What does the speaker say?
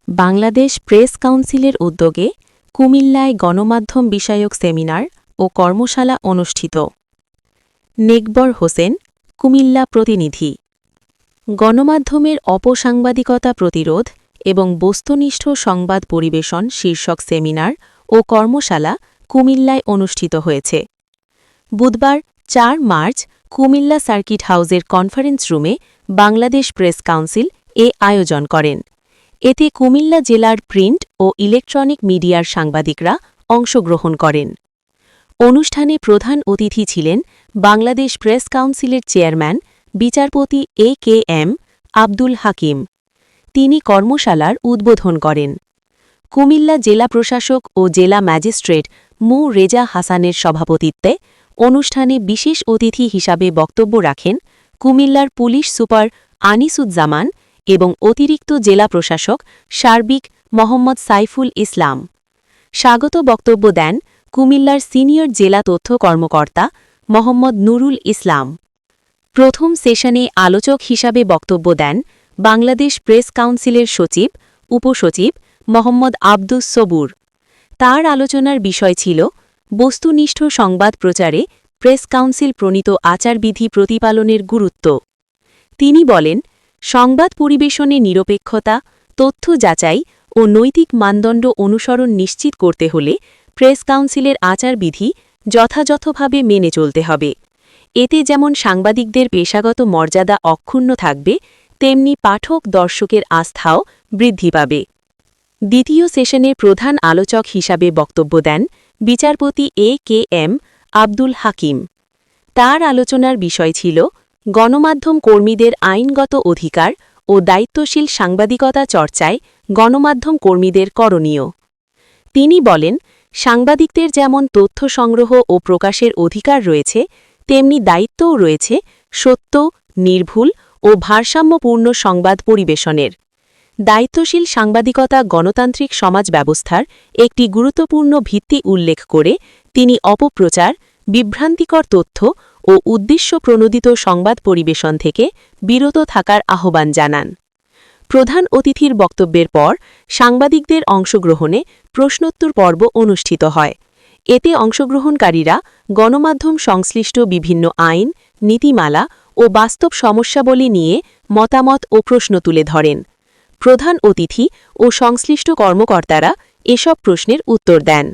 Bangladesh press কাউন্সিলের উদ্যোগে কুমিল্লায় গণমাধ্যম বিষয়ক সেমিনার ও কর্মশালা অনুষ্ঠিত। নেকবর হোসেন, কুমিল্লা প্রতিনিধি। গণমাধ্যমের অপসাংবাদিকতা প্রতিরোধ এবং বস্তুনিষ্ঠ সংবাদ পরিবেশন শীর্ষক সেমিনার ও কর্মশালা কুমিল্লায় অনুষ্ঠিত হয়েছে। বুধবার ৪ মার্চ কুমিল্লা সার্কিট হাউসের কনফারেন্স রুমে বাংলাদেশ প্রেস কাউন্সিল আয়োজন করেন। এতে কুমিল্লা জেলার প্রিন্ট ও ইলেকট্রনিক মিডিয়ার সাংবাদিকরা অংশগ্রহণ করেন। অনুষ্ঠানে প্রধান অতিথি ছিলেন বাংলাদেশ প্রেস কাউন্সিলের চেয়ারম্যান বিচারপতি এ.কে.এম. আব্দুল হাকিম। তিনি কর্মশালার উদ্বোধন করেন। কুমিল্লা জেলা প্রশাসক ও জেলা ম্যাজিস্ট্রেট মু রেজা হাসানের সভাপতিত্বে অনুষ্ঠানে বিশেষ অতিথি হিসাবে বক্তব্য রাখেন কুমিল্লার পুলিশ সুপার আনিসুজ্জামান এবং অতিরিক্ত জেলা প্রশাসক সার্বিক মোহাম্মদ সাইফুল ইসলাম। স্বাগত বক্তব্য দেন কুমিল্লার সিনিয়র জেলা তথ্য কর্মকর্তা মোহাম্মদ নুরুল ইসলাম। প্রথম সেশনে আলোচক হিসাবে বক্তব্য দেন বাংলাদেশ প্রেস কাউন্সিলের সচিব উপসচিব মোহাম্মদ আব্দুস সবুর। তার আলোচনার বিষয় ছিল বস্তুনিষ্ঠ সংবাদ প্রচারে প্রেস কাউন্সিল প্রণীত আচারবিধি প্রতিপালনের গুরুত্ব। তিনি বলেন, সংবাদ পরিবেশনে নিরপেক্ষতা, তথ্য যাচাই ও নৈতিক মানদণ্ড অনুসরণ নিশ্চিত করতে হলে প্রেস কাউন্সিলের আচারবিধি যথাযথভাবে মেনে চলতে হবে। এতে যেমন সাংবাদিকদের পেশাগত মর্যাদা অক্ষুণ্ণ থাকবে, তেমনি পাঠক দর্শকের আস্থাও বৃদ্ধি পাবে। দ্বিতীয় সেশনে প্রধান আলোচক হিসাবে বক্তব্য দেন বিচারপতি এ.কে.এম. আব্দুল হাকিম। তার আলোচনার বিষয় ছিল গণমাধ্যম কর্মীদের আইনগত অধিকার ও দায়িত্বশীল সাংবাদিকতা চর্চায় গণমাধ্যম কর্মীদের করণীয়। তিনি বলেন, সাংবাদিকদের যেমন তথ্য সংগ্রহ ও প্রকাশের অধিকার রয়েছে, তেমনি দায়িত্বও রয়েছে সত্য, নির্ভুল ও ভারসাম্যপূর্ণ সংবাদ পরিবেশনের। দায়িত্বশীল সাংবাদিকতা গণতান্ত্রিক সমাজ ব্যবস্থার একটি গুরুত্বপূর্ণ ভিত্তি উল্লেখ করে তিনি অপপ্রচার, বিভ্রান্তিকর তথ্য ও উদ্দেশ্যপ্রণোদিত সংবাদ পরিবেশন থেকে বিরত থাকার আহ্বান জানান। প্রধান অতিথির বক্তব্যের পর সাংবাদিকদের অংশগ্রহণে প্রশ্নোত্তর পর্ব অনুষ্ঠিত হয়। এতে অংশগ্রহণকারীরা গণমাধ্যম সংশ্লিষ্ট বিভিন্ন আইন, নীতিমালা ও বাস্তব সমস্যাবলী নিয়ে মতামত ও প্রশ্ন তুলে ধরেন। প্রধান অতিথি ও সংশ্লিষ্ট কর্মকর্তারা এসব প্রশ্নের উত্তর দেন।